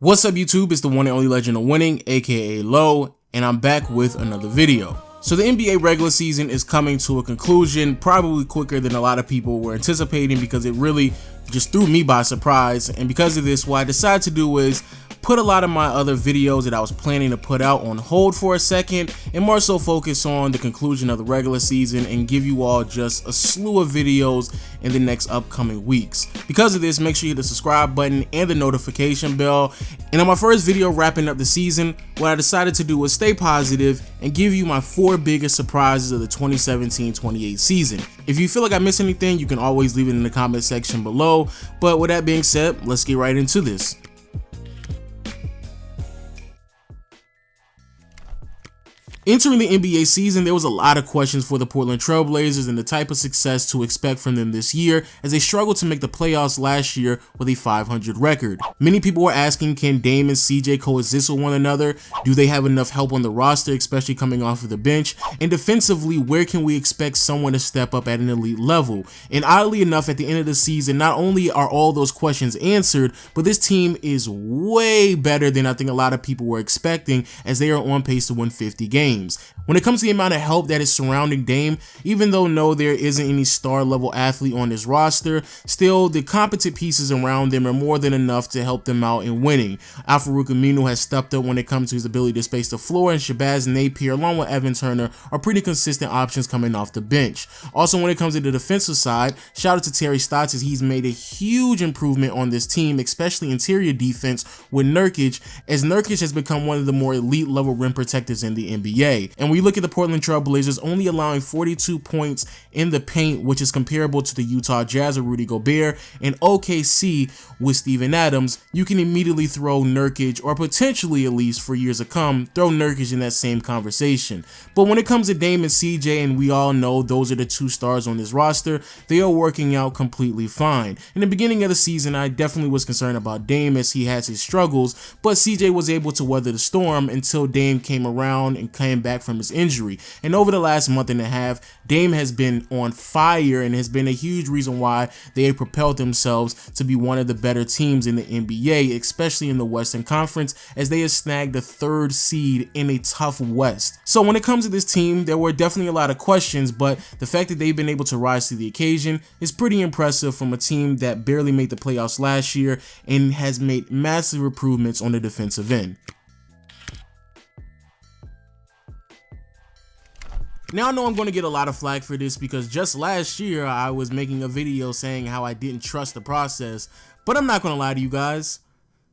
What's up YouTube, it's the one and only Legend of Winning, aka Low, and I'm back with another video. So the NBA regular season is coming to a conclusion, probably quicker than a lot of people were anticipating because it really just threw me by surprise. And because of this, what I decided to do is put a lot of my other videos that I was planning to put out on hold for a second and more so focus on the conclusion of the regular season and give you all just a slew of videos in the next upcoming weeks. Because of this, make sure you hit the subscribe button and the notification bell. And on my first video wrapping up the season, what I decided to do was stay positive and give you my 4 biggest surprises of the 2017-28 season. If you feel like I missed anything, you can always leave it in the comment section below. But with that being said, let's get right into this. Entering the NBA season, there was a lot of questions for the Portland Trail Blazers and the type of success to expect from them this year as they struggled to make the playoffs last year with a 500 record. Many people were asking, can Dame and CJ coexist with one another? Do they have enough help on the roster, especially coming off of the bench? And defensively, where can we expect someone to step up at an elite level? And oddly enough, at the end of the season, not only are all those questions answered, but this team is way better than I think a lot of people were expecting as they are on pace to win 50 games. When it comes to the amount of help that is surrounding Dame, even though no, there isn't any star level athlete on this roster, still the competent pieces around them are more than enough to help them out in winning. Al-Farouq Aminu has stepped up when it comes to his ability to space the floor, and Shabazz Napier along with Evan Turner are pretty consistent options coming off the bench. Also, when it comes to the defensive side, shout out to Terry Stotts as he's made a huge improvement on this team, especially interior defense with Nurkic, as Nurkic has become one of the more elite level rim protectors in the NBA. And we look at the Portland Trail Blazers only allowing 42 points in the paint, which is comparable to the Utah Jazz with Rudy Gobert, and OKC with Steven Adams. You can immediately throw Nurkic, or potentially at least for years to come, throw Nurkic in that same conversation. But when it comes to Dame and CJ, and we all know those are the 2 stars on this roster, they are working out completely fine. In the beginning of the season, I definitely was concerned about Dame as he has his struggles, but CJ was able to weather the storm until Dame came around and came back from his injury. And over the last month and a half, Dame has been on fire and has been a huge reason why they have propelled themselves to be one of the better teams in the NBA, especially in the Western Conference, as they have snagged the 3rd seed in a tough West. So when it comes to this team, there were definitely a lot of questions, but the fact that they've been able to rise to the occasion is pretty impressive from a team that barely made the playoffs last year and has made massive improvements on the defensive end. Now I know I'm going to get a lot of flack for this because just last year I was making a video saying how I didn't trust the process, but I'm not going to lie to you guys.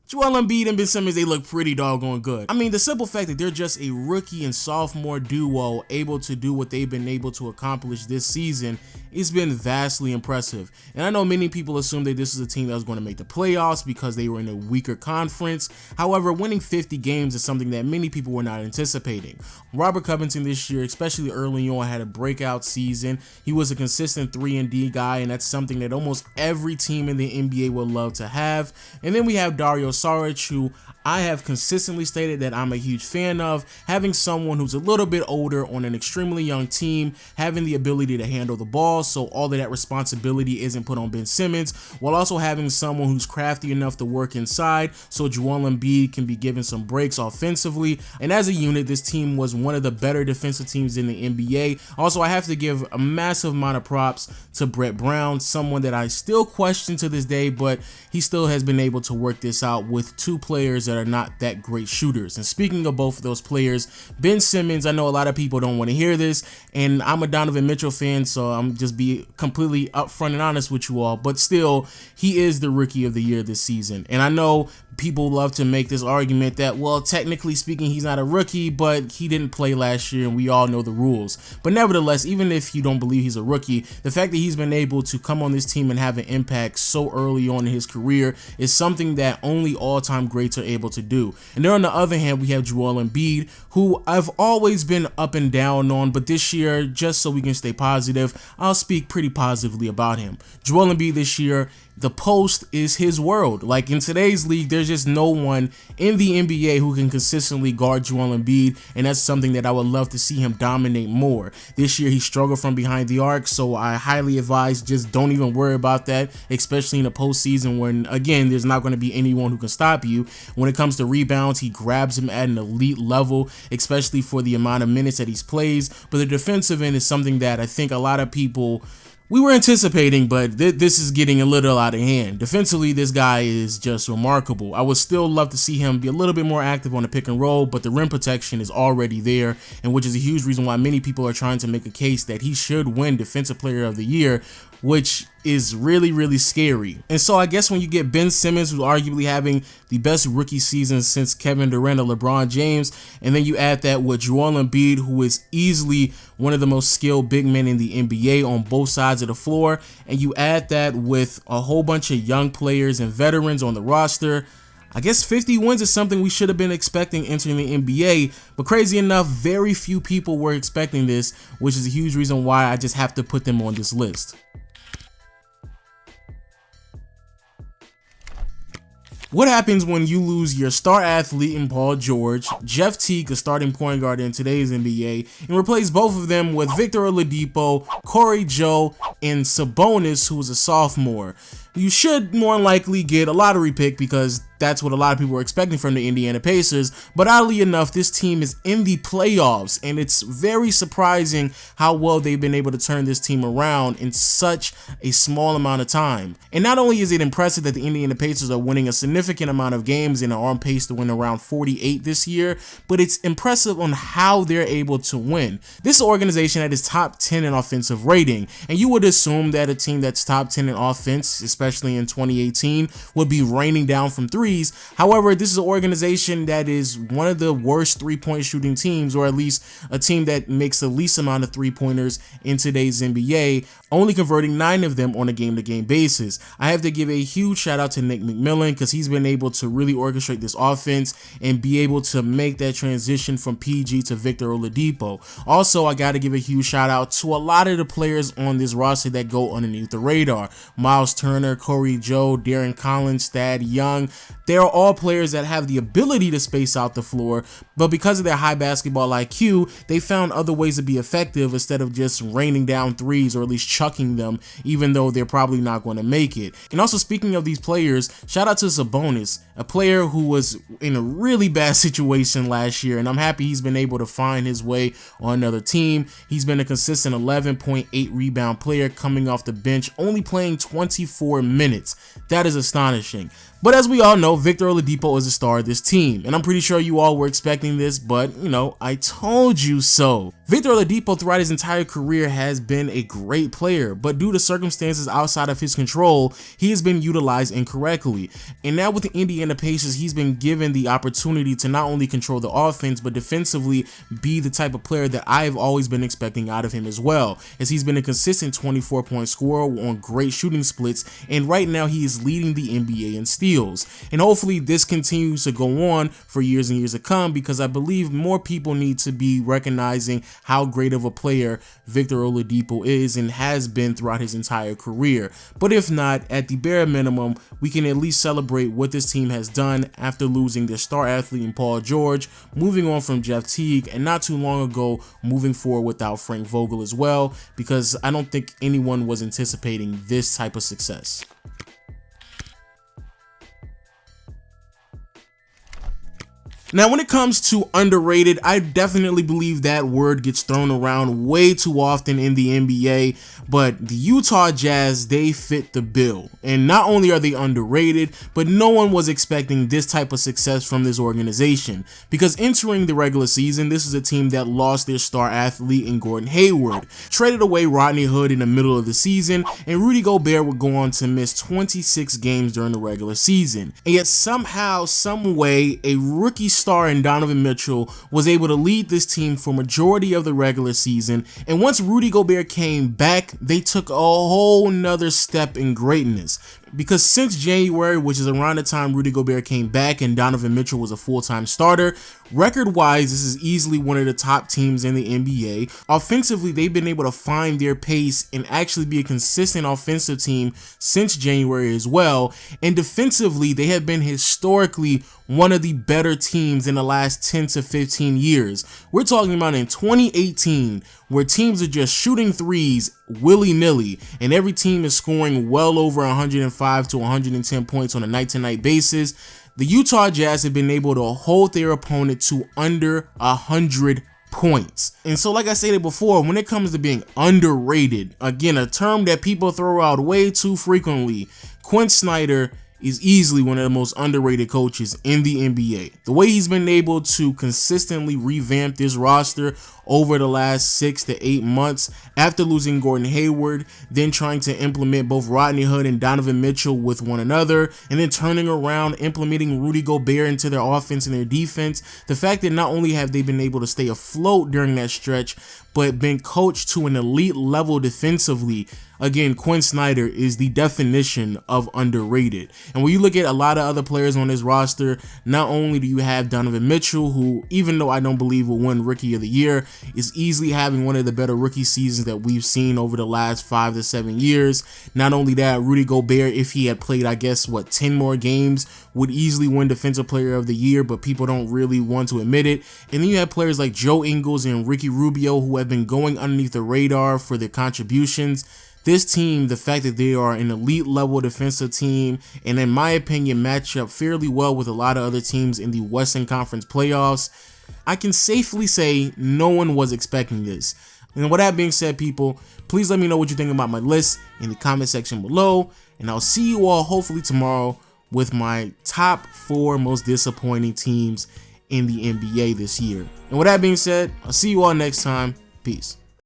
Joel Embiid and Ben Simmons, they look pretty doggone good. I mean, the simple fact that they're just a rookie and sophomore duo able to do what they've been able to accomplish this season, it's been vastly impressive. And I know many people assume that this is a team that was going to make the playoffs because they were in a weaker conference. However, winning 50 games is something that many people were not anticipating. Robert Covington this year, especially early on, had a breakout season. He was a consistent 3-and-D guy, and that's something that almost every team in the NBA would love to have. And then we have Dario Saric, who I have consistently stated that I'm a huge fan of, having someone who's a little bit older on an extremely young team, having the ability to handle the ball, so all of that responsibility isn't put on Ben Simmons, while also having someone who's crafty enough to work inside, so Joel Embiid can be given some breaks offensively. And as a unit, this team was one of the better defensive teams in the NBA. Also, I have to give a massive amount of props to Brett Brown, someone that I still question to this day, but he still has been able to work this out with 2 players that are not that great shooters. And speaking of both of those players, Ben Simmons, I know a lot of people don't want to hear this, and I'm a Donovan Mitchell fan, so I'm just be completely upfront and honest with you all, but still, he is the rookie of the year this season. And I know people love to make this argument that, well, technically speaking, he's not a rookie, but he didn't play last year and we all know the rules. But nevertheless, even if you don't believe he's a rookie, the fact that he's been able to come on this team and have an impact so early on in his career is something that only all-time greats are able to do. And then on the other hand, we have Joel Embiid, who I've always been up and down on, but this year, just so we can stay positive, I'll speak pretty positively about him. Joel Embiid this year the post is his world. Like in today's league, there's just no one in the NBA who can consistently guard Joel Embiid, and that's something that I would love to see him dominate more. This year he struggled from behind the arc, so I highly advise just don't even worry about that, especially in the postseason when, again, there's not going to be anyone who can stop you. When it comes to rebounds, he grabs him at an elite level, especially for the amount of minutes that he's plays. But the defensive end is something that I think a lot of people we were anticipating, but this is getting a little out of hand. Defensively, this guy is just remarkable. I would still love to see him be a little bit more active on the pick and roll, but the rim protection is already there, and which is a huge reason why many people are trying to make a case that he should win Defensive Player of the Year, which is really, really scary. And so I guess when you get Ben Simmons, who's arguably having the best rookie season since Kevin Durant or LeBron James, and then you add that with Joel Embiid, who is easily one of the most skilled big men in the NBA on both sides of the floor, and you add that with a whole bunch of young players and veterans on the roster, I guess 50 wins is something we should have been expecting entering the NBA, but crazy enough, very few people were expecting this, which is a huge reason why I just have to put them on this list. What happens when you lose your star athlete in Paul George, Jeff Teague, a starting point guard in today's NBA, and replace both of them with Victor Oladipo, Corey Joe, and Sabonis, who is a sophomore? You should more likely get a lottery pick because that's what a lot of people were expecting from the Indiana Pacers, but oddly enough, this team is in the playoffs, and it's very surprising how well they've been able to turn this team around in such a small amount of time. And not only is it impressive that the Indiana Pacers are winning a significant amount of games and are on pace to win around 48 this year, but it's impressive on how they're able to win. This organization that is top 10 in offensive rating, and you would assume that a team that's top 10 in offense, especially in 2018, would be raining down from threes. However, this is an organization that is one of the worst three-point shooting teams, or at least a team that makes the least amount of three-pointers in today's NBA, only converting 9 of them on a game-to-game basis. I have to give a huge shout out to Nick McMillan because he's been able to really orchestrate this offense and be able to make that transition from PG to Victor Oladipo. Also, I got to give a huge shout out to a lot of the players on this roster that go underneath the radar. Miles Turner, Corey Joe, Darren Collins, Thad Young. They are all players that have the ability to space out the floor, but because of their high basketball IQ, they found other ways to be effective instead of just raining down threes or at least chucking them, even though they're probably not going to make it. And also, speaking of these players, shout out to Sabonis, a player who was in a really bad situation last year, and I'm happy he's been able to find his way on another team. He's been a consistent 11.8 rebound player coming off the bench, only playing 24 minutes. That is astonishing. But as we all know, Victor Oladipo is the star of this team, and I'm pretty sure you all were expecting this, but, you know, I told you so. Victor Oladipo throughout his entire career has been a great player, but due to circumstances outside of his control, he has been utilized incorrectly. And now with the Indiana Pacers, he's been given the opportunity to not only control the offense, but defensively be the type of player that I've always been expecting out of him as well, as he's been a consistent 24-point scorer on great shooting splits, and right now he is leading the NBA in steals. And hopefully this continues to go on for years and years to come, because I believe more people need to be recognizing how great of a player Victor Oladipo is and has been throughout his entire career. But if not, at the bare minimum, we can at least celebrate what this team has done after losing their star athlete in Paul George, moving on from Jeff Teague, and not too long ago moving forward without Frank Vogel as well, because I don't think anyone was anticipating this type of success. Now, when it comes to underrated, I definitely believe that word gets thrown around way too often in the NBA, but the Utah Jazz, they fit the bill. And not only are they underrated, but no one was expecting this type of success from this organization, because entering the regular season, this is a team that lost their star athlete in Gordon Hayward, traded away Rodney Hood in the middle of the season, and Rudy Gobert would go on to miss 26 games during the regular season. And yet somehow, some way, a rookie star in Donovan Mitchell was able to lead this team for majority of the regular season, and once Rudy Gobert came back, they took a whole nother step in greatness. because since January, which is around the time Rudy Gobert came back and Donovan Mitchell was a full-time starter, record-wise, this is easily one of the top teams in the NBA. Offensively, they've been able to find their pace and actually be a consistent offensive team since January as well. And defensively, they have been historically one of the better teams in the last 10 to 15 years. We're talking about in 2018, where teams are just shooting threes willy-nilly, and every team is scoring well over 105 to 110 points on a night-to-night basis. The Utah Jazz have been able to hold their opponent to under 100 points. And so, like I stated before, when it comes to being underrated, again, a term that people throw out way too frequently, Quinn Snyder is easily one of the most underrated coaches in the NBA. The way he's been able to consistently revamp this roster over the last 6 to 8 months after losing Gordon Hayward, then trying to implement both Rodney Hood and Donovan Mitchell with one another, and then turning around, implementing Rudy Gobert into their offense and their defense. The fact that not only have they been able to stay afloat during that stretch, but been coached to an elite level defensively. Again, Quinn Snyder is the definition of underrated. And when you look at a lot of other players on this roster, not only do you have Donovan Mitchell, who, even though I don't believe will win Rookie of the Year, is easily having one of the better rookie seasons that we've seen over the last 5 to 7 years. Not only that, Rudy Gobert, if he had played, 10 more games, would easily win Defensive Player of the Year, but people don't really want to admit it. And then you have players like Joe Ingles and Ricky Rubio, who have been going underneath the radar for their contributions. This team, the fact that they are an elite level defensive team, and in my opinion match up fairly well with a lot of other teams in the Western Conference playoffs, I can safely say no one was expecting this. And with that being said, people, please let me know what you think about my list in the comment section below, and I'll see you all hopefully tomorrow with my top 4 most disappointing teams in the NBA this year. And with that being said, I'll see you all next time. Peace.